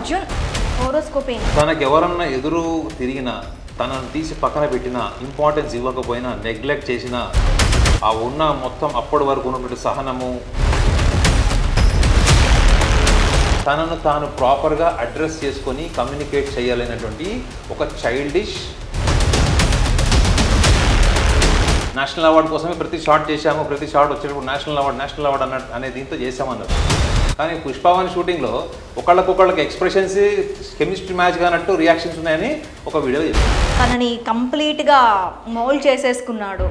Arjun horoscope ఏంటి? తనకు ఎవరన్నా ఎదురు తిరిగినా, తనను తీసి పక్కన పెట్టినా, ఇంపార్టెన్స్ ఇవ్వకపోయినా, నెగ్లెక్ట్ చేసినా, ఆ ఉన్న మొత్తం అప్పటి వరకు ఉన్నటువంటి సహనము, తనను తాను ప్రాపర్గా అడ్రస్ చేసుకొని కమ్యూనికేట్ చేయాలనేటువంటి ఒక చైల్డిష్. నేషనల్ అవార్డు కోసమే ప్రతి షాట్ చేశాము, ప్రతి షాట్ వచ్చేటప్పుడు నేషనల్ అవార్డు అనే దీంతో చేసామన్నారు. కానీ పుష్పవాణి షూటింగ్లో ఒకళ్ళకొకళ్ళకి ఎక్స్ప్రెషన్స్ కెమిస్ట్రీ మ్యాచ్ కానట్టు రియాక్షన్స్ ఉన్నాయని ఒక వీడియో చెప్పారు. తనని కంప్లీట్గా మోల్డ్ చేసేసుకున్నాడు,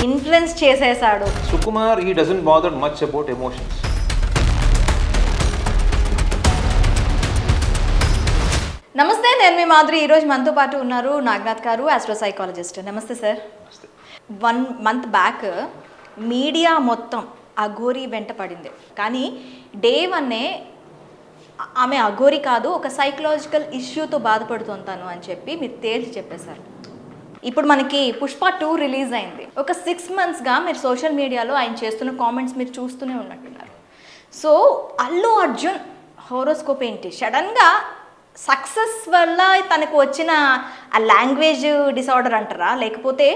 ఇన్ఫ్లుయెన్స్ చేసేసాడు. Sukumar he doesn't bother much about emotions. నమస్తే, నేను మీ మాధురి. ఈరోజు మనతో పాటు ఉన్నారు నాగనాథ్ గారు, ఆస్ట్రోసైకాలజిస్ట్. నమస్తే సార్. 1 month బ్యాక్ మీడియా మొత్తం అఘోరి వెంట పడింది. కానీ డే 1 ఆమె అఘోరి కాదు, ఒక సైకలాజికల్ ఇష్యూతో బాధపడుతుంటాను అని చెప్పి మీరు తేల్చి చెప్పేశారు. ఇప్పుడు మనకి పుష్ప 2 రిలీజ్ అయింది. ఒక 6 monthsగా మీరు సోషల్ మీడియాలో ఆయన చేస్తున్న కామెంట్స్ మీరు చూస్తూనే ఉన్నట్టున్నారు. సో అల్లు అర్జున్ హోరోస్కోప్ ఏంటి? సడన్గా సక్సెస్ వల్ల తనకు వచ్చిన ఆ లాంగ్వేజ్ డిసార్డర్ అంటారా, లేకపోతే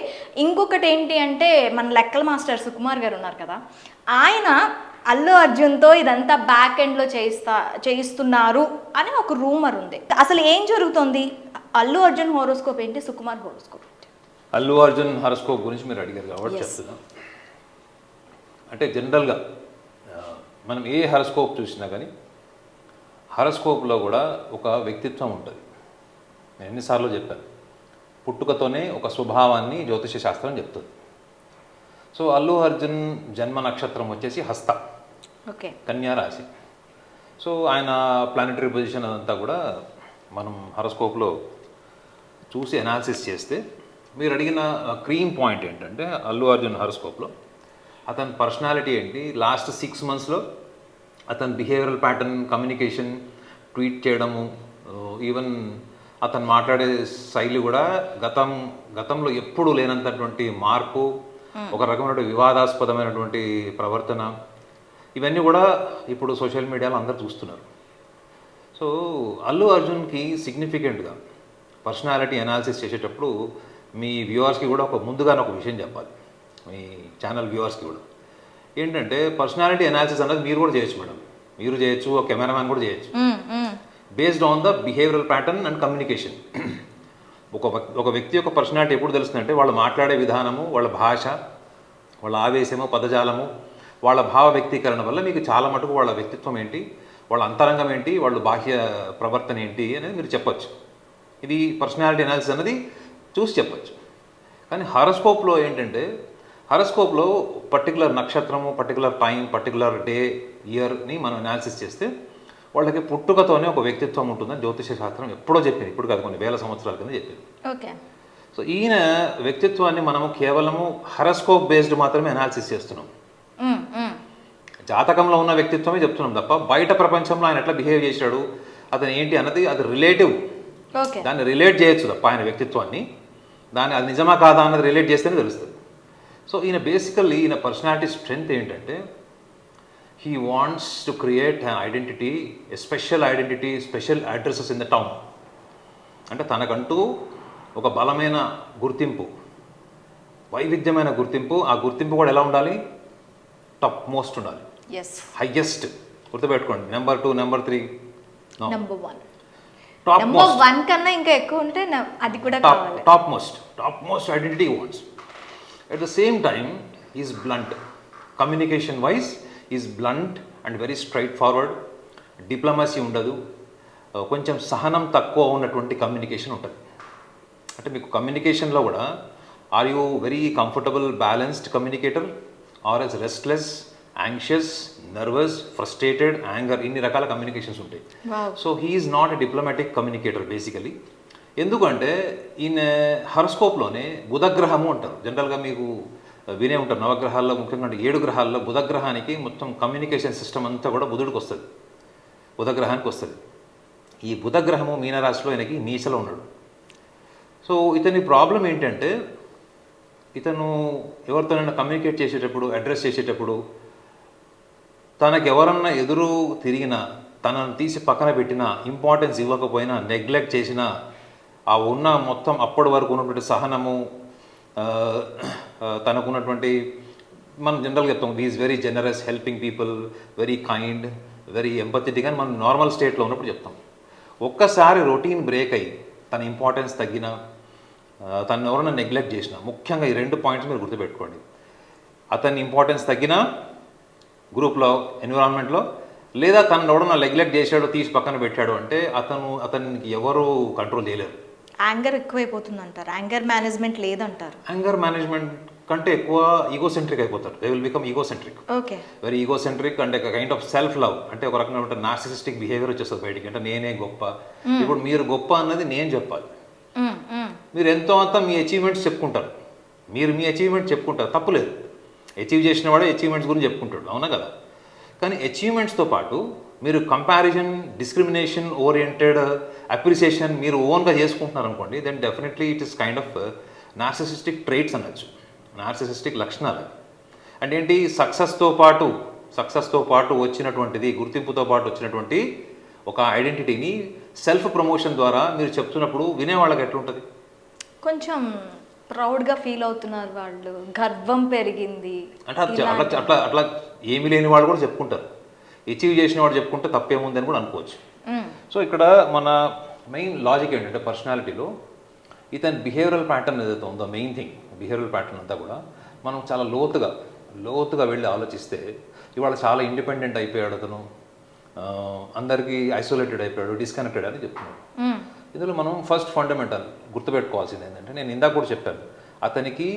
ఇంకొకటి ఏంటి అంటే మన లెక్కల మాస్టర్ సుకుమార్ గారు ఉన్నారు కదా, ఆయన అల్లు అర్జున్తో ఇదంతా బ్యాక్ ఎండ్లో చేయిస్తున్నారు అని ఒక రూమర్ ఉంది. అసలు ఏం జరుగుతుంది? అల్లు అర్జున్ హోరోస్కోప్ ఏంటి, సుకుమార్ హోరోస్కోప్ ఏంటి? అల్లు అర్జున్ హోరోస్కోప్ గురించి మీరు అడిగారు కాబట్టి చెప్తున్నాం. అంటే జనరల్గా మనం ఏ హోరోస్కోప్ చూసినా కానీ హోరోస్కోప్లో కూడా ఒక వ్యక్తిత్వం ఉంటుంది. నేను ఎన్నిసార్లు చెప్పాను, పుట్టుకతోనే ఒక స్వభావాన్ని జ్యోతిష శాస్త్రం చెప్తుంది. సో అల్లు అర్జున్ జన్మ నక్షత్రం వచ్చేసి హస్త, ఓకే, కన్యా రాశి. సో ఆయన ప్లానెటరీ పొజిషన్ అదంతా కూడా మనం హోరోస్కోప్లో చూసి అనాలిసిస్ చేస్తే, మీరు అడిగిన క్రీమ్ పాయింట్ ఏంటంటే అల్లు అర్జున్ హోరోస్కోప్లో అతని పర్సనాలిటీ ఏంటి, లాస్ట్ 6 monthsలో అతని బిహేవియరల్ ప్యాటర్న్, కమ్యూనికేషన్, ట్వీట్ చేయడము, ఈవెన్ అతను మాట్లాడే శైలి కూడా గతంలో ఎప్పుడూ లేనంతటువంటి మార్పు, ఒక రకమైన వివాదాస్పదమైనటువంటి ప్రవర్తన, ఇవన్నీ కూడా ఇప్పుడు సోషల్ మీడియాలో అందరూ చూస్తున్నారు. సో అల్లు అర్జున్కి సిగ్నిఫికెంట్గా పర్సనాలిటీ అనాలిసిస్ చేసేటప్పుడు మీ వ్యూవర్స్కి కూడా ముందుగానే ఒక విషయం చెప్పాలి. మీ ఛానల్ వ్యూవర్స్కి కూడా ఏంటంటే, పర్సనాలిటీ అనాలిసిస్ అనేది మీరు కూడా చేయొచ్చు మేడం, మీరు చేయొచ్చు, ఒక కెమెరామ్యాన్ కూడా చేయొచ్చు, based on the behavioural pattern and communication. ఒక వ్యక్తి యొక్క పర్సనాలిటీ ఎప్పుడు తెలుస్తుందంటే, వాళ్ళు మాట్లాడే విధానము, వాళ్ళ భాష, వాళ్ళ ఆవేశము, పదజాలము, వాళ్ళ భావ వ్యక్తీకరణ వల్ల మీకు చాలా మటుకు వాళ్ళ వ్యక్తిత్వం ఏంటి, వాళ్ళ అంతరంగం ఏంటి, వాళ్ళు బాహ్య ప్రవర్తన ఏంటి అనేది మీరు చెప్పచ్చు. ఇది పర్సనాలిటీ అనాలిసిస్ అనేది చూసి చెప్పచ్చు. కానీ హారోస్కోప్లో ఏంటంటే, హారోస్కోప్లో పర్టికులర్ నక్షత్రము, పర్టికులర్ టైం, పర్టికులర్ డే, ఇయర్ని మనం అనాలిసిస్ చేస్తే వాళ్ళకి పుట్టుకతోనే ఒక వ్యక్తిత్వం ఉంటుందని జ్యోతిష శాస్త్రం ఎప్పుడో చెప్పింది. ఇప్పుడు కాదు, కొన్ని వేల సంవత్సరాల కింద చెప్పింది. ఓకే. సో ఈయన వ్యక్తిత్వాన్ని మనము కేవలము హారోస్కోప్ బేస్డ్ మాత్రమే అనాలిసిస్ చేస్తున్నాం. జాతకంలో ఉన్న వ్యక్తిత్వమే చెప్తున్నాం తప్ప బయట ప్రపంచంలో ఆయన ఎట్లా బిహేవ్ చేశాడు, అతను ఏంటి అన్నది అది రిలేటివ్. దాన్ని రిలేట్ చేయొచ్చు తప్ప ఆయన వ్యక్తిత్వాన్ని, అది నిజమా కాదా అన్నది రిలేట్ చేస్తేనే తెలుస్తుంది. సో ఈయన పర్సనాలిటీ స్ట్రెంగ్త్ ఏంటంటే, he wants to create an identity, a special identity, special addresses in the town. అంటే తనకంటూ ఒక బలమైన గుర్తింపు, వైవిధ్యమైన గుర్తింపు. ఆ గుర్తింపు కూడా ఎలా ఉండాలి? టాప్ మోస్ట్ ఉండాలి, హైయెస్ట్. గుర్తుపెట్టుకోండి, number 2, number 3, number 1. Top most కన్నా ఇంకా ఎక్కువ ఉంటే అది కూడా కావాలి. Top most identity wants. At the same time, he is blunt. Communication wise, he is blunt and very straightforward. Diplomacy ఉండదు, కొంచెం సహనం తక్కువ ఉన్నటువంటి కమ్యూనికేషన్ ఉంటుంది. అంటే మీకు కమ్యూనికేషన్లో కూడా are you very comfortable, balanced communicator, or as restless, anxious, nervous, frustrated, anger, ఇన్ని రకాల కమ్యూనికేషన్స్ ఉంటాయి. So he is not a diplomatic communicator basically. ఎందుకంటే ఈయన హోరోస్కోప్లోనే బుధగ్రహము అంటారు. జనరల్గా మీకు వినే ఉంటారు, నవగ్రహాల్లో ముఖ్యంగా 7 గ్రహాల్లో బుధగ్రహానికి మొత్తం కమ్యూనికేషన్ సిస్టమ్ అంతా కూడా బుధుడికి వస్తుంది, బుధగ్రహానికి వస్తుంది. ఈ బుధగ్రహము మీనరాశిలో ఆయనకి నీచలో ఉన్నాడు. సో ఇతని ప్రాబ్లం ఏంటంటే, ఇతను ఎవరితోనైనా కమ్యూనికేట్ చేసేటప్పుడు, అడ్రస్ చేసేటప్పుడు తనకు ఎవరన్నా ఎదురు తిరిగినా, తనను తీసి పక్కన పెట్టినా, ఇంపార్టెన్స్ ఇవ్వకపోయినా, నెగ్లెక్ట్ చేసినా, ఆ ఉన్న మొత్తం అప్పటి వరకు ఉన్నటువంటి సహనము, తనకున్నటువంటి, మనం జనరల్గా చెప్తాం is very generous, helping people, very kind, very empathetic అని మనం నార్మల్ స్టేట్లో ఉన్నప్పుడు చెప్తాం. ఒక్కసారి రొటీన్ బ్రేక్ అయ్యి తన ఇంపార్టెన్స్ తగ్గినా, తను ఎవరైనా నెగ్లెక్ట్ చేసినా, ముఖ్యంగా ఈ 2 పాయింట్స్ మీరు గుర్తుపెట్టుకోండి. అతని ఇంపార్టెన్స్ తగ్గినా గ్రూప్లో, ఎన్విరాన్మెంట్లో, లేదా తను ఎవడన్నా నెగ్లెక్ట్ చేశాడు, తీసి పక్కన పెట్టాడు అంటే అతనికి ఎవరు కంట్రోల్ చేయలేరు. యాంగర్ ఎక్కువైపోతుంది అంటారు, యాంగర్ మేనేజ్మెంట్ లేదంటారు. యాంగర్ మేనేజ్మెంట్ కంటే ఎక్కువ ఈగోసెంట్రిక్ అయిపోతారు. They will become egocentric, okay, very egocentric. అంటే కైండ్ ఆఫ్ సెల్ఫ్ లవ్, అంటే ఒక రకమైన నార్సిసిస్టిక్ బిహేవియర్ వచ్చేస్తుంది బయటికి. అంటే నేనే గొప్ప, ఇప్పుడు మీరు గొప్ప అన్నది నేను చెప్పాలి. మీరు ఎంతో అంత మీ అచీవ్మెంట్స్ చెప్పుకుంటారు, మీరు మీ అచీవ్మెంట్ చెప్పుకుంటారు, తప్పులేదు. అచీవ్ చేసిన వాడే అచీవ్మెంట్స్ గురించి చెప్పుకుంటాడు, అవునా కదా? కానీ అచీవ్మెంట్స్తో పాటు మీరు కంపారిజన్, డిస్క్రిమినేషన్ ఓరియంటెడ్ అప్రిసియేషన్ మీరు ఓన్గా చేసుకుంటున్నారు అనుకోండి, then definitely it is kind of narcissistic traits అనొచ్చు, నార్సిసిస్టిక్ లక్షణాలు. అంటే ఏంటి, సక్సెస్తో పాటు వచ్చినటువంటిది, గుర్తింపుతో పాటు వచ్చినటువంటి ఒక ఐడెంటిటీని సెల్ఫ్ ప్రమోషన్ ద్వారా మీరు చెప్తున్నప్పుడు వినేవాళ్ళకి ఎట్లుంటుంది? కొంచెం ప్రౌడ్గా ఫీల్ అవుతున్నారు వాళ్ళు, గర్వం పెరిగింది అంటే అట్లా ఏమీ లేని వాళ్ళు కూడా చెప్పుకుంటారు. అచీవ్ చేసిన వాడు చెప్పుకుంటే తప్పేముందని కూడా అనుకోవచ్చు. సో ఇక్కడ మన మెయిన్ లాజిక్ ఏంటంటే, పర్సనాలిటీలో ఇతని బిహేవియరల్ ప్యాటర్న్ ఏదైతే ఉందో, మెయిన్ థింగ్ బిహేవియరల్ ప్యాటర్న్ అంతా కూడా మనం చాలా లోతుగా వెళ్ళి ఆలోచిస్తే, ఇవాళ చాలా ఇండిపెండెంట్ అయిపోయాడు అతను, అందరికీ ఐసోలేటెడ్ అయిపోయాడు, డిస్కనెక్టెడ్ అని చెప్తున్నాడు. ఇందులో మనం ఫస్ట్ ఫండమెంటల్ గుర్తుపెట్టుకోవాల్సింది ఏంటంటే, నేను ఇందాక కూడా చెప్పాను, అతనికి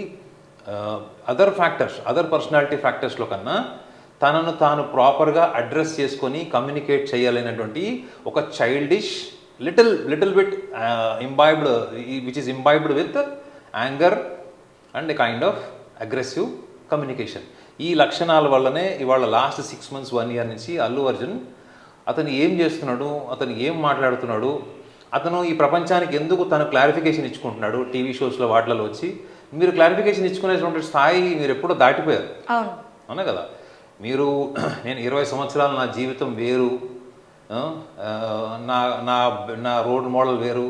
అదర్ పర్సనాలిటీ ఫ్యాక్టర్స్లో కన్నా తనను తాను ప్రాపర్గా అడ్రస్ చేసుకొని కమ్యూనికేట్ చేయాలనేటువంటి ఒక childish little bit imbibed, which is imbibed with anger and A kind of aggressive communication. ఈ లక్షణాల వల్లనే ఇవాళ లాస్ట్ 6 months 1 year నుంచి అల్లు అర్జున్ అతను ఏం చేస్తున్నాడు, అతను ఏం మాట్లాడుతున్నాడు, అతను ఈ ప్రపంచానికి ఎందుకు తను క్లారిఫికేషన్ ఇచ్చుకుంటున్నాడు టీవీ షోస్లో వాటిలలో వచ్చి, మీరు క్లారిఫికేషన్ ఇచ్చుకునేటువంటి స్థాయి మీరు ఎప్పుడో దాటిపోయారు, అవునా కదా? మీరు నేను 20 సంవత్సరాలు నా జీవితం వేరు, నా రోల్ మోడల్ వేరు,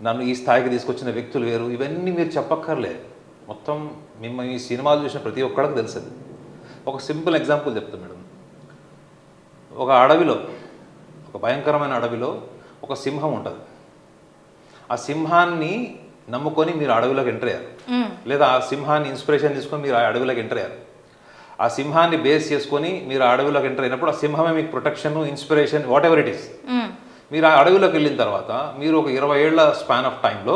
నన్ను ఈ స్థాయికి తీసుకొచ్చిన వ్యక్తులు వేరు, ఇవన్నీ మీరు చెప్పక్కర్లేదు. మొత్తం మిమ్మల్ని ఈ సినిమాలు చూసిన ప్రతి ఒక్కడికి తెలుస్తుంది. ఒక సింపుల్ ఎగ్జాంపుల్ చెప్తాను మేడం. ఒక అడవిలో, ఒక భయంకరమైన అడవిలో ఒక సింహం ఉంటుంది. ఆ సింహాన్ని నమ్ముకొని మీరు అడవిలోకి ఎంటర్ అయ్యారు, లేదా ఆ సింహాన్ని ఇన్స్పిరేషన్ తీసుకొని మీరు ఆ అడవిలోకి ఎంటర్ అయ్యారు. ఆ సింహాన్ని బేస్ చేసుకొని మీరు ఆ అడవిలోకి ఎంటర్ అయినప్పుడు ఆ సింహమే మీకు protection, inspiration, what ever it is. మీరు ఆ అడవిలోకి వెళ్ళిన తర్వాత మీరు ఒక 20 ఏళ్ల స్పాన్ ఆఫ్ టైంలో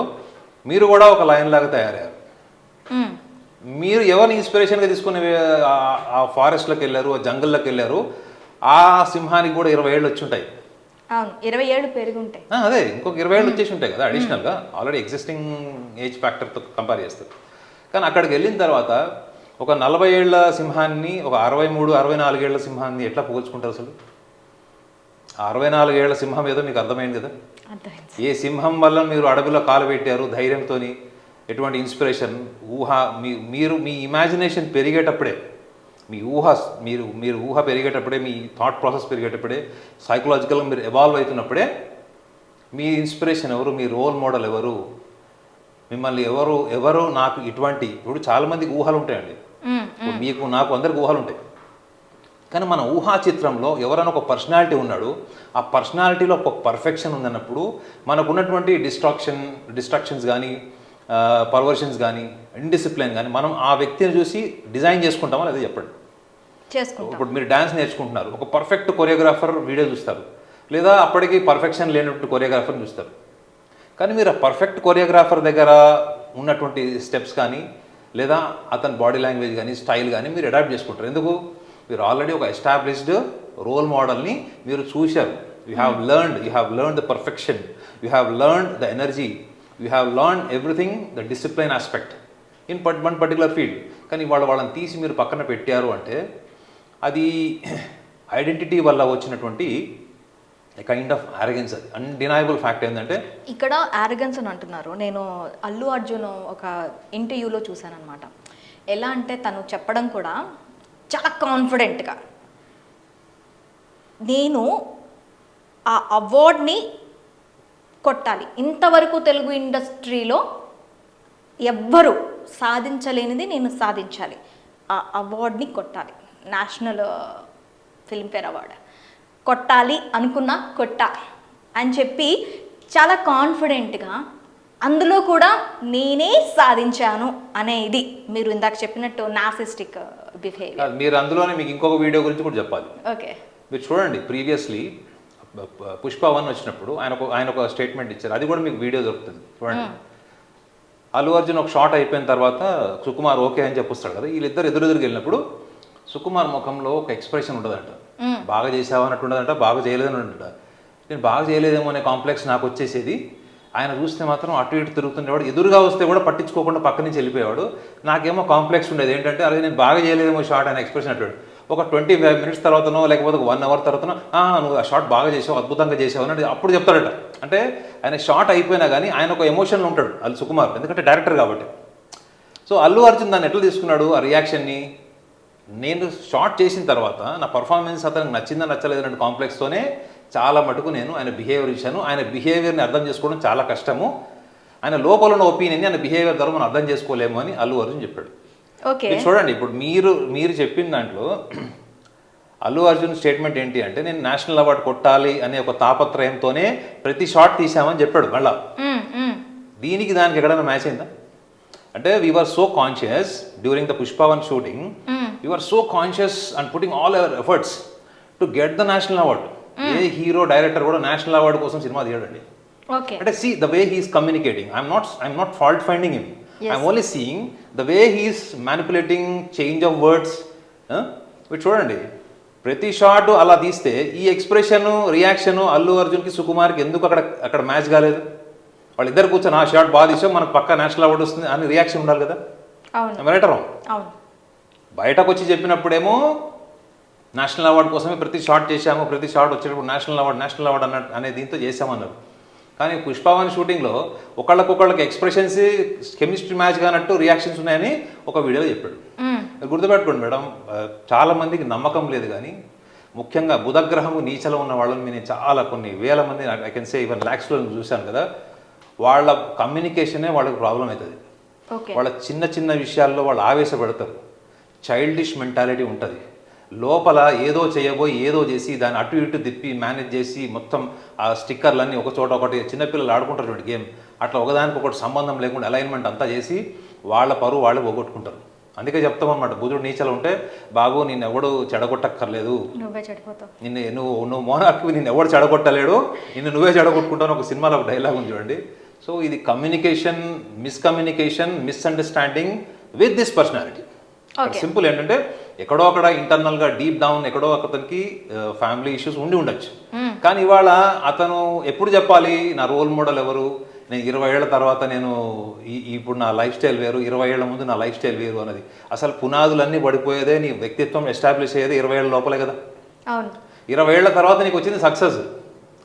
మీరు కూడా ఒక లయన్ లాగా తయారయ్యారు. మీరు ఎవరిని ఇన్స్పిరేషన్గా తీసుకుని ఆ ఫారెస్ట్లోకి వెళ్ళారు, ఆ జంగల్లోకి వెళ్ళారు, ఆ సింహానికి కూడా 20 ఏళ్ళు వచ్చి ఉంటాయి. 20 ఏళ్ళు పెరిగి ఉంటాయి. అదే ఇంకొక 20 ఏళ్ళు వచ్చేసి ఉంటాయి కదా అడిషనల్గా, ఆల్రెడీ ఎగ్జిస్టింగ్ ఏజ్ ఫ్యాక్టర్తో కంపేర్ చేస్తారు. కానీ అక్కడికి వెళ్ళిన తర్వాత ఒక 40 ఏళ్ల సింహాన్ని, ఒక 63, 64 ఏళ్ల సింహాన్ని ఎట్లా పోల్చుకుంటారు అసలు? 64 ఏళ్ల సింహం ఏదో మీకు అర్థమైంది కదా. ఏ సింహం వల్ల మీరు అడవిలో కాలు పెట్టారు ధైర్యంతో, ఎటువంటి ఇన్స్పిరేషన్, ఊహ, మీరు మీ ఇమాజినేషన్ పెరిగేటప్పుడే, మీరు ఊహ పెరిగేటప్పుడే, మీ థాట్ ప్రాసెస్ పెరిగేటప్పుడే, సైకలాజికల్గా మీరు ఎవాల్వ్ అవుతున్నప్పుడే మీ ఇన్స్పిరేషన్ ఎవరు, మీ రోల్ మోడల్ ఎవరు, మిమ్మల్ని ఎవరు నాకు ఇటువంటి, ఇప్పుడు చాలామందికి ఊహలు ఉంటాయండి, మీకు నాకు అందరికి ఊహలు ఉంటాయి. కానీ మన ఊహా చిత్రంలో ఎవరైనా ఒక పర్సనాలిటీ ఉన్నాడు, ఆ పర్సనాలిటీలో ఒక పర్ఫెక్షన్ ఉందన్నప్పుడు మనకు ఉన్నటువంటి డిస్ట్రాక్షన్స్ కానీ, పర్వర్షన్స్ కానీ, ఇండిసిప్లిన్ కానీ, మనం ఆ వ్యక్తిని చూసి డిజైన్ చేసుకుంటామా లేదా చెప్పండి. ఇప్పుడు మీరు డ్యాన్స్ నేర్చుకుంటున్నారు, ఒక పర్ఫెక్ట్ కొరియోగ్రాఫర్ వీడియో చూస్తారు, లేదా అప్పటికి పర్ఫెక్షన్ లేనటువంటి కొరియోగ్రాఫర్ని చూస్తారు. కానీ మీరు ఆ పర్ఫెక్ట్ కొరియోగ్రాఫర్ దగ్గర ఉన్నటువంటి స్టెప్స్ కానీ, లేదా అతని బాడీ లాంగ్వేజ్ కానీ, స్టైల్ కానీ మీరు అడాప్ట్ చేసుకుంటారు. ఎందుకు? మీరు ఆల్రెడీ ఒక ఎస్టాబ్లిష్డ్ రోల్ మోడల్ని మీరు చూశారు. You have learned the perfection, you have learned the energy, you have learn everything, the discipline aspect in one particular field. కానీ వాళ్ళని తీసి మీరు పక్కన పెట్టారు అంటే అది ఐడెంటిటీ వల్ల వచ్చినటువంటి కైండ్ ఆఫ్ ఆరగెన్స్. అది అన్డినయబుల్ ఫ్యాక్ట్. ఏంటంటే ఇక్కడ ఆరగెన్స్ అని అంటున్నారు. నేను అల్లు అర్జున్ ఒక ఇంటర్వ్యూలో చూశాను అనమాట. ఎలా అంటే తను చెప్పడం కూడా చాలా కాన్ఫిడెంట్గా, నేను ఆ అవార్డ్ని కొట్టాలి. ఇంతవరకు తెలుగు ఇండస్ట్రీలో ఎవ్వరు సాధించలేనిది నేను సాధించాలి, ఆ అవార్డ్ని కొట్టాలి, నేషనల్ ఫిల్మ్ఫేర్ అవార్డ్ కొట్టాలి అనుకున్నా కొట్టా అని చెప్పి చాలా కాన్ఫిడెంట్గా, అందులో కూడా నేనే సాధించాను అనే ఇది మీరు ఇందాక చెప్పినట్టు నార్సిస్టిక్ బిహేవియర్. మీరు అందులోనే మీకు ఇంకొక వీడియో గురించి కూడా చెప్పాలి. ఓకే, మీరు చూడండి, ప్రీవియస్లీ పుష్ప 1 వచ్చినప్పుడు ఆయన ఒక స్టేట్మెంట్ ఇచ్చారు, అది కూడా మీకు వీడియో దొరుకుతుంది చూడండి. అల్లు అర్జున్ ఒక షాట్ అయిపోయిన తర్వాత సుకుమార్ ఓకే అని చెప్పొస్తాడు కదా, వీళ్ళిద్దరు ఎదురెదురుకి వెళ్ళినప్పుడు సుకుమార్ ముఖంలో ఒక ఎక్స్ప్రెషన్ ఉండదంట, బాగా చేసావా అన్నట్టు ఉండదంట, బాగా చేయలేదని ఉండట. నేను బాగా చేయలేదేమో అనే కాంప్లెక్స్ నాకు వచ్చేసేది. ఆయన చూస్తే మాత్రం అటు ఇటు తిరుగుతుండేవాడు, ఎదురుగా వస్తే కూడా పట్టించుకోకుండా పక్క నుంచి వెళ్ళిపోయేవాడు. నాకేమో కాంప్లెక్స్ ఉండేది ఏంటంటే, అదే నేను బాగా చేయలేదేమో షాట్ అనే ఎక్స్ప్రెషన్ అంటాడు. ఒక 25 మినిట్స్ తర్వాతనో లేకపోతే 1 అవర్ తర్వాతనో నువ్వు ఆ షాట్ బాగా చేసావు, అద్భుతంగా చేసావు అని అప్పుడు చెప్తాడట. అంటే ఆయన షాట్ అయిపోయినా కానీ ఆయన ఒక ఎమోషన్లో ఉంటాడు అల్లు సుకుమార్, ఎందుకంటే డైరెక్టర్ కాబట్టి. సో అల్లు అర్జున్ దాన్ని ఎట్లా తీసుకున్నాడు ఆ రియాక్షన్ని, నేను షాట్ చేసిన తర్వాత నా పర్ఫార్మెన్స్ అతనికి నచ్చిందా నచ్చలేదన్నట్టు కాంప్లెక్స్తోనే చాలా మటుకు నేను ఆయన బిహేవియర్ ఇచ్చాను. ఆయన బిహేవియర్ని అర్థం చేసుకోవడం చాలా కష్టము, ఆయన లోపల ఉన్న ఒపీనియన్ని ఆయన బిహేవియర్ ద్వారా మనం అర్థం చేసుకోలేము అని అల్లు అర్జున్ చెప్పాడు. ఓకే, చూడండి, ఇప్పుడు మీరు చెప్పిన దాంట్లో అల్లు అర్జున్ స్టేట్మెంట్ ఏంటి అంటే, నేను నేషనల్ అవార్డు కొట్టాలి అనే ఒక తాపత్రయంతోనే ప్రతి షాట్ తీసామని చెప్పాడు. మళ్ళా దీనికి దానికి ఎక్కడైనా మ్యాచ్ అయిందా అంటే, we're so conscious during the Pushpa 1 shooting, we're so conscious and putting all our efforts to get the national award. ఏ హీరో డైరెక్టర్ కూడా నేషనల్ అవార్డు కోసం సినిమా తీయడండి. అంటే see the way he's communicating, I'm not fault finding him, I'm only seeing the way he's manipulating, change of words. మీరు చూడండి, ప్రతి shot అలా తీస్తే ఈ ఎక్స్ప్రెషన్ రియాక్షన్ అల్లు అర్జున్కి సుకుమార్కి ఎందుకు అక్కడ మ్యాచ్ కాలేదు? వాళ్ళిద్దరు కూర్చొని ఆ షాట్ బాగా తీసాం, మనకు పక్కా నేషనల్ అవార్డు వస్తుంది అని రియాక్షన్ ఉండాలి కదా. రైటరా? బయటకు వచ్చి చెప్పినప్పుడేమో నేషనల్ అవార్డు కోసమే ప్రతి షాట్ చేశాము, ప్రతి షాట్ వచ్చేటప్పుడు నేషనల్ అవార్డు అనే దీంతో చేసామన్నారు. కానీ పుష్ప 1 షూటింగ్లో ఒకళ్ళకొకళ్ళకి ఎక్స్ప్రెషన్స్ కెమిస్ట్రీ మ్యాచ్ కానట్టు రియాక్షన్స్ ఉన్నాయని ఒక వీడియోలో చెప్పాడు. గుర్తుపెట్టుకోండి మేడం, చాలా మందికి నమ్మకం లేదు, కానీ ముఖ్యంగా బుధగ్రహము నీచలో ఉన్న వాళ్ళని నేను చాలా కొన్ని వేల మంది, ఐ కెన్ సే ఈవెన్ ల్యాక్స్లో చూశాను కదా, వాళ్ళ కమ్యూనికేషనే వాళ్ళకి ప్రాబ్లం అవుతుంది. వాళ్ళ చిన్న చిన్న విషయాల్లో వాళ్ళు ఆవేశపడతారు, చైల్డిష్ మెంటాలిటీ ఉంటుంది, లోపల ఏదో చేయబోయి ఏదో చేసి దాన్ని అటు ఇటు తిప్పి మేనేజ్ చేసి మొత్తం ఆ స్టిక్కర్లన్నీ ఒక చోట ఒకటి, చిన్నపిల్లలు ఆడుకుంటారు చూడండి గేమ్, అట్లా ఒకదానికి ఒకటి సంబంధం లేకుండా అలైన్మెంట్ అంతా చేసి వాళ్ళ పరువు వాళ్ళు పోగొట్టుకుంటారు. అందుకే చెప్తామన్నమాట, బుధుడు నీచలు ఉంటే బాబు నిన్ను ఎవడు చెడగొట్టక్కర్లేదు, నువ్వు మోనార్కి నిన్ను ఎవడు చెడగొట్టలేడు, నువ్వే చెడగొట్టుకుంటావు. ఒక సినిమాలో ఒక డైలాగ్ ఉంది చూడండి. సో ఇది communication, misunderstanding with this personality. Simple ఏంటంటే, ఎక్కడో అక్కడ ఇంటర్నల్గా డీప్ డౌన్ ఎక్కడో అతనికి ఫ్యామిలీ ఇష్యూస్ ఉండొచ్చు. కానీ ఇవాళ అతను ఎప్పుడు చెప్పాలి నా రోల్ మోడల్ ఎవరు, నేను 20 ఏళ్ల తర్వాత నేను ఇప్పుడు నా లైఫ్ స్టైల్ వేరు, 20 ఏళ్ల ముందు నా లైఫ్ స్టైల్ వేరు అన్నది. అసలు పునాదులన్నీ పడిపోయేదే, నీ వ్యక్తిత్వం ఎస్టాబ్లిష్ అయ్యేది 20 ఏళ్ళ లోపలే కదా. 20 ఏళ్ల తర్వాత నీకు వచ్చింది సక్సెస్,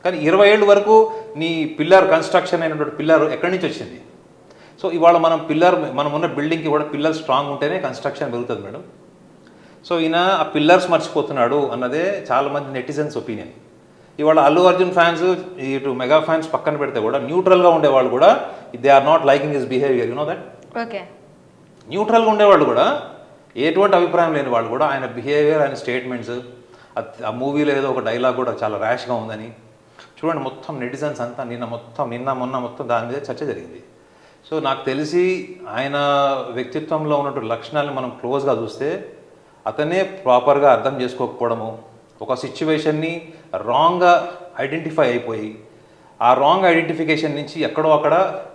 కానీ 20 ఏళ్ళ వరకు నీ పిల్లర్ కన్స్ట్రక్షన్ అయినటువంటి పిల్లర్ ఎక్కడి నుంచి వచ్చింది? సో ఇవాళ మనం ఉన్న బిల్డింగ్కి కూడా పిల్లర్ స్ట్రాంగ్ ఉంటేనే కన్స్ట్రక్షన్ పెరుగుతుంది మేడం. సో ఈయన ఆ పిల్లర్స్ మర్చిపోతున్నాడు అన్నదే చాలామంది నెటిజన్స్ ఒపీనియన్. ఇవాళ అల్లు అర్జున్ ఫ్యాన్స్, ఇటు మెగా ఫ్యాన్స్ పక్కన పెడితే కూడా న్యూట్రల్గా ఉండేవాళ్ళు కూడా they are not liking his behaviour, you know that. Okay, న్యూట్రల్గా ఉండేవాళ్ళు కూడా, ఎటువంటి అభిప్రాయం లేని వాళ్ళు కూడా ఆయన బిహేవియర్, ఆయన స్టేట్మెంట్స్, ఆ మూవీలో ఏదో ఒక డైలాగ్ కూడా చాలా ర్యాష్గా ఉందని చూడండి. మొత్తం నెటిజన్స్ అంతా నిన్న మొన్న మొత్తం దాని మీద చర్చ జరిగింది. సో నాకు తెలిసి ఆయన వ్యక్తిత్వంలో ఉన్నటువంటి లక్షణాలను మనం క్లోజ్గా చూస్తే అతనే ప్రాపర్గా అర్థం చేసుకోకపోవడము, ఒక సిచ్యువేషన్ని రాంగ్గా ఐడెంటిఫై అయిపోయి ఆ రాంగ్ ఐడెంటిఫికేషన్ నుంచి ఎక్కడో అక్కడ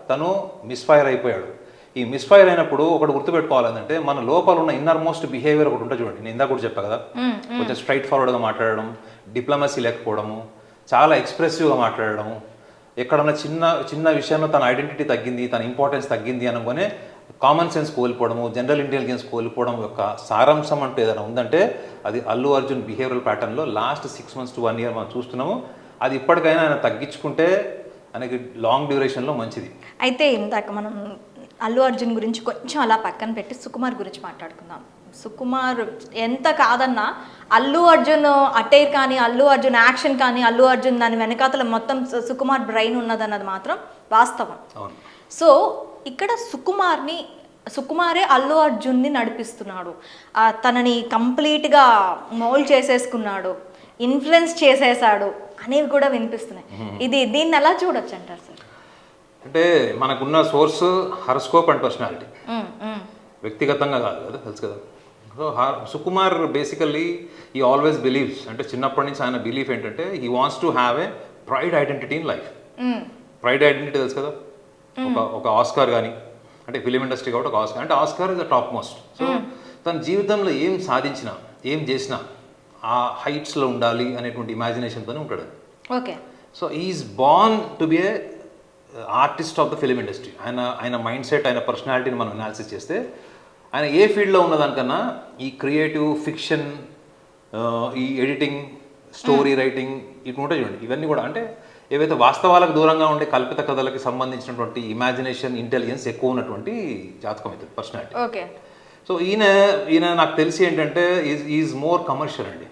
తను మిస్ఫైర్ అయిపోయాడు. ఈ మిస్ఫైర్ అయినప్పుడు ఒకటి గుర్తుపెట్టుకోవాలంటే, మన లోపల ఉన్న ఇన్నర్ మోస్ట్ బిహేవియర్ ఒకటి ఉంటుంది చూడండి. నేను ఇందాక కూడా చెప్పా కదా, కొంచెం స్ట్రైట్ ఫార్వర్డ్గా మాట్లాడడం, డిప్లొమసీ లేకపోవడము, చాలా ఎక్స్ప్రెసివ్గా మాట్లాడడము, ఎక్కడన్నా చిన్న విషయంలో తన ఐడెంటిటీ తగ్గింది, తన ఇంపార్టెన్స్ తగ్గింది అనగానే కామన్ సెన్స్ కోల్పోవడము, జనరల్ ఇంటెలిజెన్స్ కోల్పోవడం యొక్క సారాంశం అంటే ఏదైనా ఉందంటే అది అల్లు అర్జున్ బిహేవియరల్ ప్యాటర్న్లో లాస్ట్ 6 months to 1 year మనం చూస్తున్నాము. అది ఇప్పటికైనా ఆయన తగ్గించుకుంటే ఆయనకి లాంగ్ డ్యూరేషన్లో మంచిది. అయితే ఇందాక మనం అల్లు అర్జున్ గురించి కొంచెం అలా పక్కన పెట్టి సుకుమార్ గురించి మాట్లాడుకుందాం. సుకుమార్ ఎంత కాదన్నా అల్లు అర్జున్ అటైర్ కానీ అల్లు అర్జున్ యాక్షన్ కానీ అల్లు అర్జున్ దాని వెనకాతల మొత్తం సుకుమార్ బ్రెయిన్ ఉన్నదన్నది మాత్రం వాస్తవం. అవును. సో ఇక్కడ సుకుమారే అల్లు అర్జున్ని నడిపిస్తున్నాడు, తనని కంప్లీట్గా మోల్డ్ చేసేసుకున్నాడు, ఇన్ఫ్లుయెన్స్ చేసేసాడు అనేవి కూడా వినిపిస్తున్నాయి. దీన్ని ఎలా చూడొచ్చు అంటారు సార్? అంటే మనకున్న సోర్స్ హరస్కోప్ అండ్ పర్సనాలిటీ, వ్యక్తిగతంగా కాదు కదా, తెలుసు కదా. సో సుకుమార్ బేసికల్లీ ఈ ఆల్వేస్ బిలీవ్స్, అంటే చిన్నప్పటి నుంచి ఆయన బిలీఫ్ ఏంటంటే he wants to have a pride identity in life. Pride identity తెలుసు కదా, ఒక ఆస్కార్ కానీ, అంటే ఫిలిం ఇండస్ట్రీ కాబట్టి ఒక ఆస్కార్, అంటే Oscar is the top most. So తన జీవితంలో ఏం సాధించినా ఏం చేసినా ఆ హైట్స్లో ఉండాలి అనేటువంటి ఇమాజినేషన్తోనే ఉంటాడు. Okay. So is born to be A artist of the film industry. ఆయన మైండ్ సెట్, ఆయన పర్సనాలిటీని మనం అనాలిసిస్ చేస్తే ఆయన ఏ ఫీల్డ్లో ఉన్నదానికన్నా ఈ క్రియేటివ్ ఫిక్షన్, ఈ ఎడిటింగ్, స్టోరీ రైటింగ్ ఇటు ఉంటాయి చూడండి, ఇవన్నీ కూడా అంటే ఏవైతే వాస్తవాలకు దూరంగా ఉండే కల్పిత కథలకి సంబంధించినటువంటి ఇమాజినేషన్, ఇంటెలిజెన్స్ ఎక్కువ ఉన్నటువంటి జాతకం అవుతుంది పర్సనాలిటీ. ఓకే. సో ఈయన నాకు తెలిసి ఏంటంటే ఈజ్ మోర్ కమర్షియల్ అండి.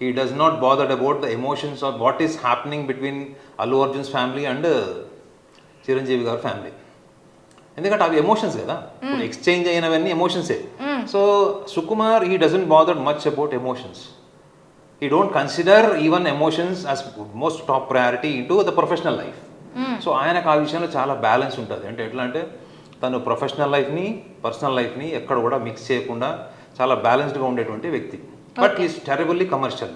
He does not bother about the emotions or what is happening between Allu Arjun's family and Chiranjeevi గారి ఫ్యామిలీ. ఎందుకంటే అవి ఎమోషన్స్ కదా, ఎక్స్చేంజ్ అయినవన్నీ ఎమోషన్సే. So Sukumar he doesn't bother much about emotions. He don't consider even emotions as most top priority in to the professional life. So ఆయనకు ఆ విషయంలో చాలా బ్యాలెన్స్ ఉంటుంది. అంటే ఎట్లా అంటే తను ప్రొఫెషనల్ లైఫ్ని పర్సనల్ లైఫ్ని ఎక్కడ కూడా మిక్స్ చేయకుండా చాలా బ్యాలెన్స్డ్గా ఉండేటువంటి వ్యక్తి. But is terribly commercial.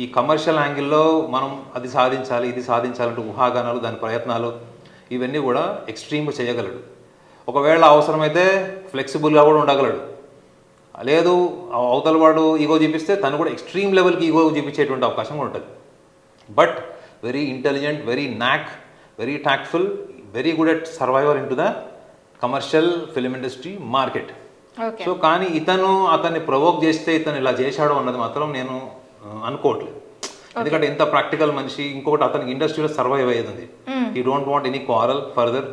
ఈ కమర్షియల్ యాంగిల్లో మనం అది సాధించాలి ఇది సాధించాలంటే ఊహాగానాలు, దాని ప్రయత్నాలు ఇవన్నీ కూడా ఎక్స్ట్రీమ్గా చేయగలడు. ఒకవేళ అవసరమైతే ఫ్లెక్సిబుల్గా కూడా ఉండగలడు. లేదు అవతల వాడు ఈగో చూపిస్తే తను కూడా ఎక్స్ట్రీమ్ లెవెల్కి ఈగో చూపించేటువంటి అవకాశం కూడా ఉంటుంది. But very intelligent, very very tactful, very good at survivor in to the commercial film industry market. So కానీ అతన్ని ప్రొవోక్ చేస్తే ఇతను ఇలా చేశాడు అన్నది మాత్రం నేను అనుకోవట్లేదు. ఎందుకంటే ఇంత ప్రాక్టికల్ మనిషి, ఇంకొకటి అతనికి ఇండస్ట్రీలో సర్వైవ్ అయ్యేది ఉంది. He don't want any quarrel further.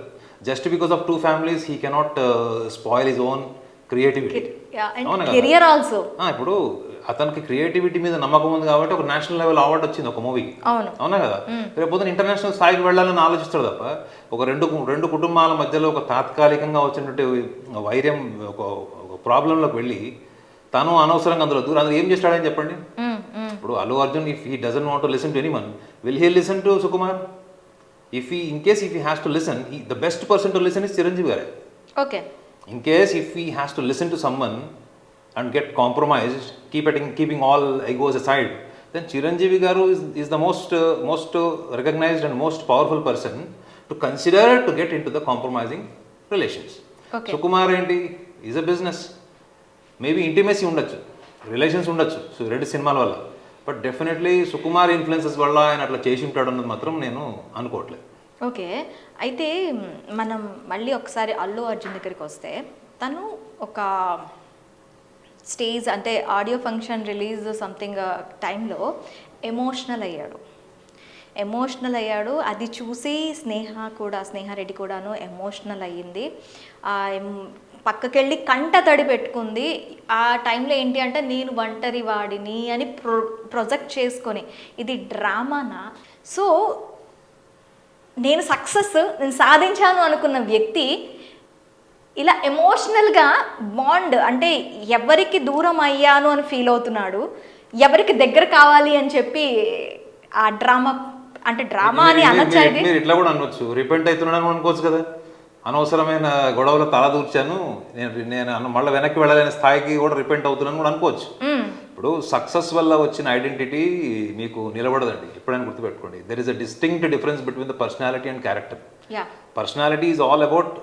Just because of 2 families he cannot spoil his own creativity. ఇప్పుడు అతనికి క్రియేటివిటీ మీద నమ్మకం ఉంది కాబట్టి ఒక నేషనల్ లెవెల్ అవార్డు వచ్చింది ఒక మూవీకి, అవునా కదా. రేపు పొద్దున ఇంటర్నేషనల్ స్థాయికి వెళ్ళాలని ఆలోచిస్తాడు తప్ప ఒక రెండు కుటుంబాల మధ్యలో ఒక తాత్కాలికంగా వచ్చినటువంటి వైర్యం, ఒక ప్రాబ్లంలోకి వెళ్ళి తను అనవసరంగా అందులో ఏం చేస్తాడని చెప్పండి. ఇప్పుడు Allu Arjun if he doesn't want to listen to anyone, will he listen to Sukumar? If he has to listen, the best person to listen is Chiranjeevi గారే. Okay. In case if he has to listen to someone and get compromised, keeping all egos aside, then Chiranjeevi garu is the most recognized and most powerful person to consider to get into the compromising relations. Okay. Sukumar enti is a business. Maybe intimacy ఉండొచ్చు, relations ఉండొచ్చు రెండు సినిమాల వల్ల, but definitely Sukumar influences వల్ల ఆయన అట్లా చేసి ఉంటాడు అన్నది మాత్రం నేను అనుకోవట్లేదు. ఓకే. అయితే మనం మళ్ళీ ఒకసారి అల్లు అర్జున్ దగ్గరికి వస్తే, తను ఒక స్టేజ్ అంటే ఆడియో ఫంక్షన్ రిలీజ్ సంథింగ్ టైంలో ఎమోషనల్ అయ్యాడు. అది చూసి స్నేహారెడ్డి కూడాను ఎమోషనల్ అయ్యింది. పక్కకెళ్ళి కంట తడి పెట్టుకుంది. ఆ టైంలో ఏంటి అంటే నేను ఒంటరి వాడిని అని ప్రొజెక్ట్ చేసుకొని, ఇది డ్రామానా? సో నేను సాధించాను అనుకున్న వ్యక్తి ఇలా ఎమోషనల్గా బాండ్, అంటే ఎవరికి దూరం అయ్యాను అని ఫీల్ అవుతున్నాడు, ఎవరికి దగ్గర కావాలి అని చెప్పి ఆ డ్రామా అని అనొచ్చు. మీరు ఇట్లా కూడా అనొచ్చు, రిపెంట్ అవుతున్నాను అనుకోవచ్చు కదా. అనవసరమైన గొడవలో తల దూర్చాను నేను మళ్ళీ వెనక్కి వెళ్ళలేని స్థాయికి కూడా రిపెంట్ అవుతున్నాను కూడా అనుకోవచ్చు. ఇప్పుడు సక్సెస్ వల్ల వచ్చిన ఐడెంటిటీ మీకు నిలబడదండి, ఎప్పుడైనా గుర్తుపెట్టుకోండి. There is a distinct difference between the personality and character. Personality is all about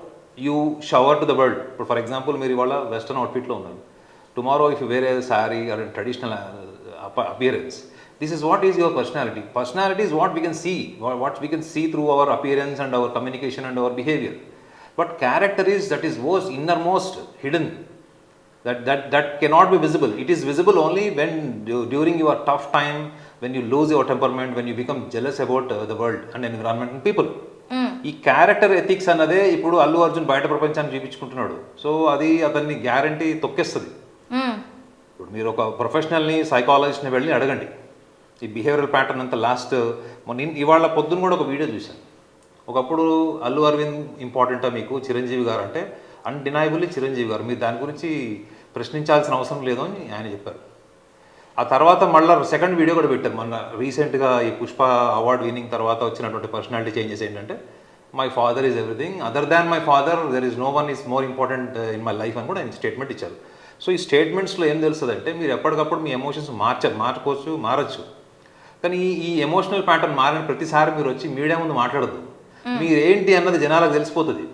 you shower to the world. ఇప్పుడు ఫర్ ఎగ్జాంపుల్ మీరు ఇవాళ వెస్టర్న్ అవుట్ఫిట్లో ఉన్నారు, tomorrow if you wear a sari or traditional appearance, this is what is your personality. Personality is what we can see through our appearance and our communication and our behavior. But character is that is most innermost hidden, that cannot be visible. It is visible only when during your tough time, when you lose your temperament, when you become jealous about the world and environment and people. ఈ character ethics అన్నదే ఇప్పుడు అల్లు అర్జున్ బయట ప్రపంచాన్ని చూపించుకుంటున్నాడు. So అది అతన్ని guarantee తొక్కేస్తుంది. ఇప్పుడు మీరు ఒక ప్రొఫెషనల్ని సైకాలజిస్ట్ని వెళ్ళి అడగండి ఈ బిహేవియరల్ ప్యాటర్న్ అంతా. ఇవాళ పొద్దున్న కూడా ఒక వీడియో చూశాను. ఒకప్పుడు అల్లు అరవింద్ ఇంపార్టెంటా మీకు, చిరంజీవి గారు అంటే అన్డినైబుల్లీ చిరంజీవి గారు, మీరు దాని గురించి ప్రశ్నించాల్సిన అవసరం లేదు అని ఆయన చెప్పారు. ఆ తర్వాత మళ్ళీ సెకండ్ వీడియో కూడా పెట్టారు మొన్న రీసెంట్గా ఈ పుష్ప అవార్డ్ విన్నింగ్ తర్వాత వచ్చినటువంటి పర్సనాలిటీ చేంజెస్ ఏంటంటే my father is everything, other than my father there is no one is more important in my life అని కూడా ఆయన స్టేట్మెంట్ ఇచ్చారు. సో ఈ స్టేట్మెంట్స్లో ఏం తెలుస్తుంది అంటే మీరు ఎప్పటికప్పుడు మీ ఎమోషన్స్ మారచ్చు. కానీ ఈ ఎమోషనల్ ప్యాటర్న్ మారిన ప్రతిసారి మీరు వచ్చి మీడియా ముందు మాట్లాడద్దు. మీరేంటి అన్నది జనాలకు తెలిసిపోతుంది.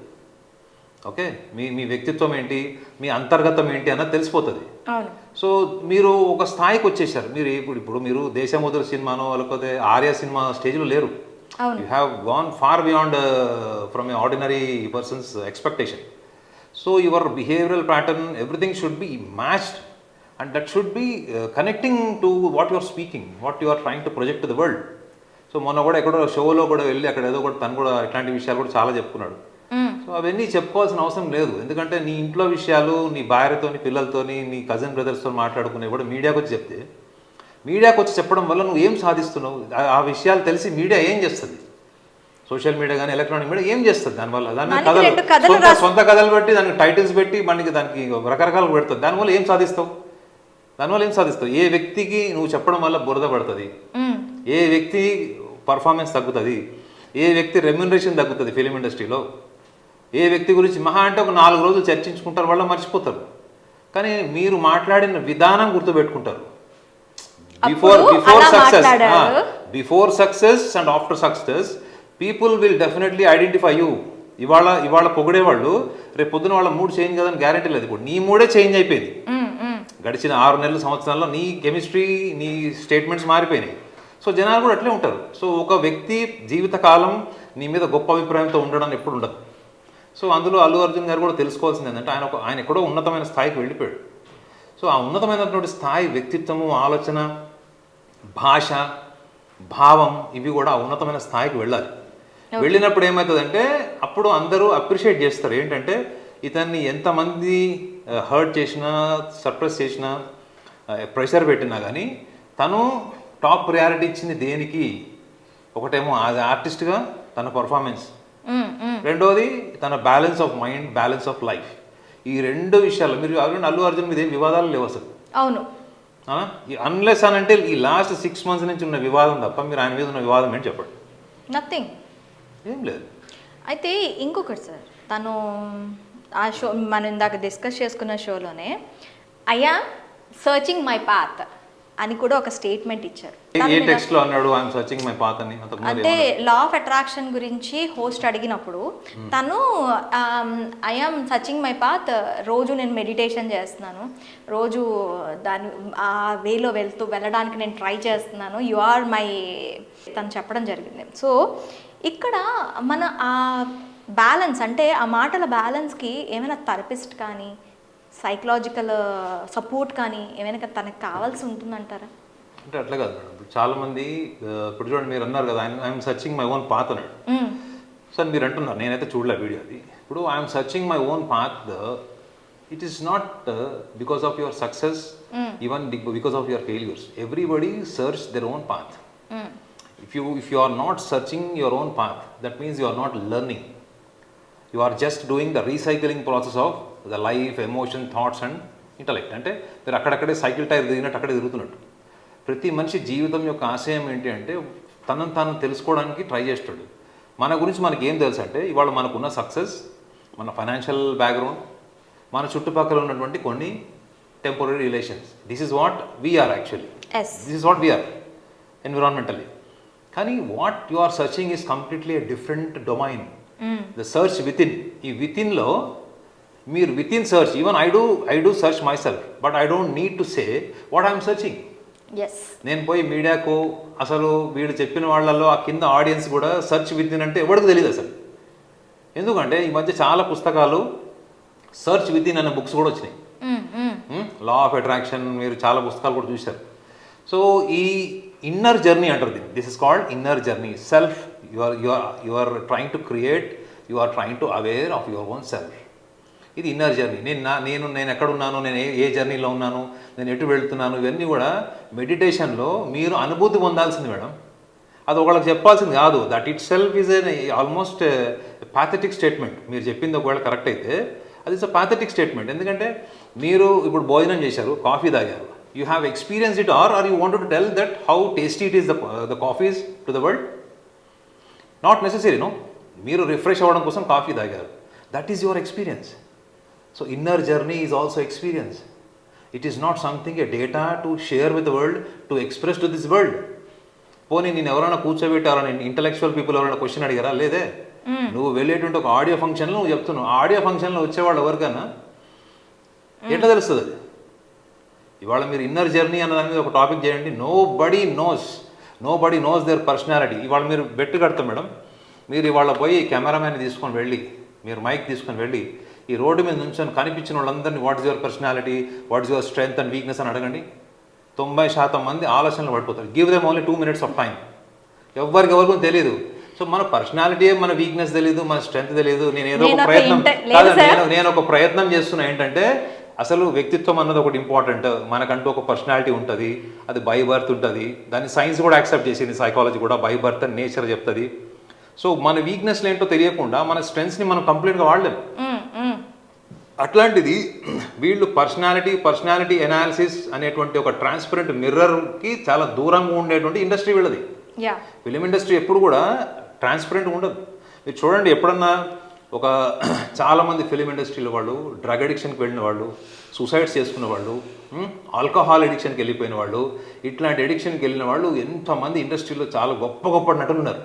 ఓకే, మీ వ్యక్తిత్వం ఏంటి, మీ అంతర్గతం ఏంటి అన్నది తెలిసిపోతుంది. సో మీరు ఒక స్థాయికి వచ్చేసారు. మీరు ఇప్పుడు మీరు దేశముద్ర సినిమానో లేకపోతే ఆర్య సినిమా స్టేజ్లో లేరు. You have gone far beyond from a ordinary persons expectation. So your behavioural pattern everything should be matched and that should be connecting to what your speaking, what you are trying to project the world. So మొన్న కూడా ఎక్కడో షోలో కూడా వెళ్ళి అక్కడ ఏదో కూడా తను కూడా ఇట్లాంటి విషయాలు కూడా చాలా చెప్పుకున్నాడు. సో అవన్నీ చెప్పుకోవాల్సిన అవసరం లేదు. ఎందుకంటే నీ ఇంట్లో విషయాలు నీ భార్యతోని, పిల్లలతోని, నీ కజిన్ బ్రదర్స్తో మాట్లాడుకునే కూడా మీడియాకి వచ్చి చెప్తే, మీడియాకి వచ్చి చెప్పడం వల్ల నువ్వు ఏం సాధిస్తున్నావు, ఆ విషయాలు తెలిసి మీడియా ఏం చేస్తుంది, సోషల్ మీడియా కానీ ఎలక్ట్రానిక్ మీడియా ఏం చేస్తుంది దానివల్ల? దాని కథలు సొంత కథలు పెట్టి దానికి టైటిల్స్ పెట్టి దానికి రకరకాలు పెడుతుంది. దానివల్ల ఏం సాధిస్తావు? ఏ వ్యక్తికి నువ్వు చెప్పడం వల్ల బురద పడుతుంది, ఏ వ్యక్తి పర్ఫార్మెన్స్ తగ్గుతుంది, ఏ వ్యక్తి రెమ్యునరేషన్ తగ్గుతుంది ఫిలిం ఇండస్ట్రీలో, ఏ వ్యక్తి గురించి మహా అంటే ఒక 4 రోజులు చర్చించుకుంటారు, వాళ్ళ మర్చిపోతారు. కానీ మీరు మాట్లాడిన విధానం గుర్తుపెట్టుకుంటారు. Before success and after success people will definitely identify you. ఇవాళ పొగిడేవాళ్ళు రేపు పొద్దున వాళ్ళ మూడ్ చేంజ్ కదని గ్యారెంటీ లేదు. ఇప్పుడు నీ మూడే చేంజ్ అయిపోయింది. గడిచిన 6 నెలల సంవత్సరాల్లో నీ కెమిస్ట్రీ, నీ స్టేట్మెంట్స్ మారిపోయినాయి. సో జనాలు కూడా అట్లే ఉంటారు. సో ఒక వ్యక్తి జీవితకాలం నీ మీద గొప్ప అభిప్రాయంతో ఉండడం ఎప్పుడు ఉండదు. సో అందులో అల్లు అర్జున్ గారు కూడా తెలుసుకోవాల్సింది ఏంటంటే ఆయన ఎక్కడో ఉన్నతమైన స్థాయికి వెళ్ళిపోయాడు. సో ఆ ఉన్నతమైనటువంటి స్థాయి వ్యక్తిత్వము, ఆలోచన, భాష, భావం ఇవి కూడా ఆ ఉన్నతమైన స్థాయికి వెళ్ళాలి. వెళ్ళినప్పుడు ఏమవుతుందంటే అప్పుడు అందరూ అప్రిషియేట్ చేస్తారు. ఏంటంటే ఇతన్ని ఎంతమంది హర్ట్ చేసినా, సప్రెస్ చేసినా, ప్రెషర్ పెట్టినా కానీ తను టాప్ ప్రయారిటీ ఇచ్చింది దేనికి? ఒకటేమో యాజ్ ఆర్టిస్ట్గా తన పర్ఫార్మెన్స్, రెండోది తన balance of mind, balance of life. ఈ 2 విషయాలు మీరు అల్లు అర్జున్ మీద ఏం వివాదాలు లేవు అసలు. అవును, అన్లెస్ అని అంటే ఈ లాస్ట్ 6 months నుంచి ఉన్న వివాదం తప్ప మీరు ఆయన మీద ఉన్న వివాదం ఏంటి చెప్పండి? నథింగ్, ఏం లేదు. అయితే ఇంకొకటి సార్, తను ఆ షో మనం ఇందాక డిస్కస్ చేసుకున్న షోలోనే అయ్యా సర్చింగ్ మై పాత్ అని కూడా ఒక స్టేట్మెంట్ ఇచ్చారు. అంటే లా ఆఫ్ అట్రాక్షన్ గురించి హోస్ట్ అడిగినప్పుడు తను ఐఎమ్ సర్చింగ్ మై పాత్, రోజు నేను మెడిటేషన్ చేస్తున్నాను, రోజు దాని ఆ వేలో వెళ్ళడానికి నేను ట్రై చేస్తున్నాను, యు ఆర్ మై తను చెప్పడం జరిగింది. సో ఇక్కడ మన ఆ బ్యాలెన్స్ అంటే ఆ మాటల బ్యాలెన్స్కి ఏమైనా థెరపిస్ట్ కానీ సైకలాజికల్ సపోర్ట్ కానీ ఏమైనా తనకు కావాల్సి ఉంటుందంటారా? అంటే అట్లా కాదు మేడం. ఇప్పుడు చాలామంది ఇప్పుడు చూడండి, మీరు అన్నారు కదా I'm searching my own path అన్నాడు. సార్ మీరు అంటున్నారు, నేనైతే చూడలే వీడియో అది. ఇప్పుడు I'm searching my own path, it is not because of your success, even because of your failures. Everybody search there own path. If you are not searching your own path, that means you are not learning. You are just doing the recycling process of the life, emotion, thoughts and intellect. అంటే మీరు అక్కడక్కడే cycle tyre తిరిగినట్టు అక్కడే తిరుగుతున్నట్టు. ప్రతి మనిషి జీవితం యొక్క ఆశయం ఏంటి అంటే తనను తాను తెలుసుకోవడానికి ట్రై చేస్తాడు. మన గురించి మనకి ఏం తెలుసు అంటే ఇవాళ మనకున్న సక్సెస్, మన ఫైనాన్షియల్ బ్యాక్గ్రౌండ్, మన చుట్టుపక్కల ఉన్నటువంటి కొన్ని temporary relations. This is what we are actually. This is what we are environmentally. కానీ what you are searching is completely a different domain. The search within. ఈ వితిన్లో మీరు within search, even I do search myself, but I don't need to say what I'm searching. నేను పోయి మీడియాకు అసలు వీడు చెప్పిన వాళ్ళల్లో ఆ కింద ఆడియన్స్ కూడా సర్చ్ వితిన్ అంటే ఎవరికి తెలియదు అసలు. ఎందుకంటే ఈ మధ్య చాలా పుస్తకాలు సర్చ్ వితిన్ అనే బుక్స్ కూడా వచ్చినాయి. లా ఆఫ్ అట్రాక్షన్ మీరు చాలా పుస్తకాలు కూడా చూశారు. సో ఈ ఇన్నర్ జర్నీ అంటారు దీన్ని. This is called inner journey, self you are trying to create, you are trying to aware of your own self. ఇది ఇన్నర్ జర్నీ. నేను ఎక్కడున్నాను, నేను ఏ జర్నీలో ఉన్నాను, నేను ఎటు వెళ్తున్నాను, ఇవన్నీ కూడా మెడిటేషన్లో మీరు అనుభూతి పొందాల్సింది మేడం. అది ఒకళ్ళకి చెప్పాల్సింది కాదు. That itself is almost pathetic statement. మీరు చెప్పింది ఒకవేళ కరెక్ట్ అయితే అది ఇట్స్ అ పాథెటిక్ స్టేట్మెంట్. ఎందుకంటే మీరు ఇప్పుడు భోజనం చేశారు, కాఫీ తాగారు, you have experience it or you want to tell that how tasty it is the coffees to the world. Not necessary, no. మీరు రిఫ్రెష్ అవ్వడం కోసం కాఫీ తాగారు, that is your experience. So inner journey is also experience. It is not something a data to share with the world, to express to this world. పోనీ నేను ఎవరైనా కూర్చోబెట్టారని intellectual people ఎవరైనా question అడిగారా? లేదే. నువ్వు వెళ్ళేటువంటి ఒక ఆడియో ఫంక్షన్లో నువ్వు చెప్తున్నావు, ఆడియో ఫంక్షన్లో వచ్చేవాళ్ళు ఎవరికైనా ఎట్లా తెలుస్తుంది అది? ఇవాళ మీరు ఇన్నర్ జర్నీ అన్న దాని మీద ఒక టాపిక్ చేయండి, nobody knows their personality. ఇవాళ మీరు బెట్టు కడతాం మేడం, మీరు ఇవాళ పోయి కెమెరామ్యాన్ తీసుకొని వెళ్ళి, మీరు మైక్ తీసుకొని వెళ్ళి ఈ రోడ్డు మీద నుంచొని కనిపించిన వాళ్ళందరినీ what is your personality, what is your strength and weakness అని అడగండి. 90% మంది ఆలోచనలు పడిపోతారు. Give them only 2 minutes of time. ఎవరికి తెలియదు. సో మన పర్సనాలిటీ, మన వీక్నెస్ తెలియదు, మన స్ట్రెంగ్త్ తెలియదు. నేను ఒక ప్రయత్నం చేస్తున్నా ఏంటంటే, అసలు వ్యక్తిత్వం అన్నది ఒకటి ఇంపార్టెంట్. మనకంటూ ఒక పర్సనాలిటీ ఉంటుంది, అది బై బర్త్ ఉంటుంది. దాన్ని సైన్స్ కూడా యాక్సెప్ట్ చేసింది, సైకాలజీ కూడా బై బర్త్ అని నేచర్ చెప్తుంది. సో మన వీక్నెస్లు ఏంటో తెలియకుండా మన స్ట్రెంగ్స్ని మనం కంప్లీట్గా వాడలేం. అట్లాంటిది వీళ్ళు పర్సనాలిటీ ఎనాలిసిస్ అనేటువంటి ఒక ట్రాన్స్పరెంట్ మిర్రర్కి చాలా దూరంగా ఉండేటువంటి ఇండస్ట్రీ వీళ్ళది. ఫిలిం ఇండస్ట్రీ ఎప్పుడు కూడా ట్రాన్స్పరెంట్గా ఉండదు. మీరు చూడండి, ఎప్పుడన్నా ఒక చాలామంది ఫిలిం ఇండస్ట్రీలో వాళ్ళు డ్రగ్ అడిక్షన్కి వెళ్ళిన వాళ్ళు, సూసైడ్స్ చేసుకున్న వాళ్ళు, ఆల్కహాల్ అడిక్షన్కి వెళ్ళిపోయిన వాళ్ళు, ఇట్లాంటి అడిక్షన్కి వెళ్ళిన వాళ్ళు ఎంతమంది ఇండస్ట్రీలో చాలా గొప్ప నటులు ఉన్నారు.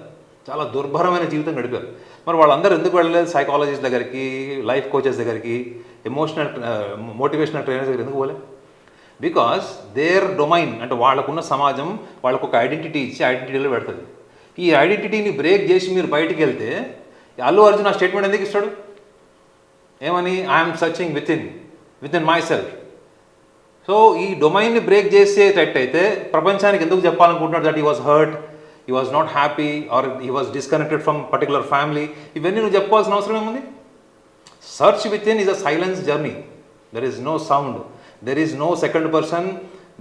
చాలా దుర్భరమైన జీవితం గడిపారు. మరి వాళ్ళందరూ ఎందుకు వెళ్ళలేదు సైకాలజిస్ట్ దగ్గరికి, లైఫ్ కోచెస్ దగ్గరికి, మోటివేషనల్ ట్రైనర్స్ దగ్గర ఎందుకు పోలే? బికాస్ దేర్ డొమైన్, అంటే వాళ్ళకున్న సమాజం వాళ్ళకు ఒక ఐడెంటిటీ ఇచ్చి ఐడెంటిటీలో పెడుతుంది. ఈ ఐడెంటిటీని బ్రేక్ చేసి మీరు బయటికి వెళ్తే, అల్లు అర్జున్ ఆ స్టేట్మెంట్ ఎందుకు ఇస్తాడు? ఏమని? I'm searching within myself. So ఈ డొమైన్ని బ్రేక్ చేసేటట్టయితే ప్రపంచానికి ఎందుకు చెప్పాలనుకుంటున్నాడు that he was hurt, he was not happy, or he was disconnected from particular family? ఇవన్నీ నువ్వు చెప్పాల్సిన అవసరం ఏముంది? Search within is a silence journey. There is no sound, there is no second person,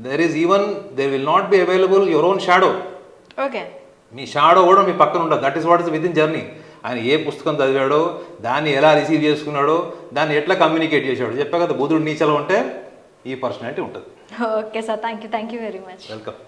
there will not be available your own shadow. Okay. Me shadow కూడా మీ పక్కన ఉంటుంది. That is what is with in journey. ఆయన ఏ పుస్తకం చదివాడో, దాన్ని ఎలా receive చేసుకున్నాడో, దాన్ని ఎట్లా communicate చేశాడో చెప్పా కదా. బుధుడు నీచలో ఉంటే ఈ పర్సనాలిటీ ఉంటుంది. Okay sir, thank you very much. Welcome.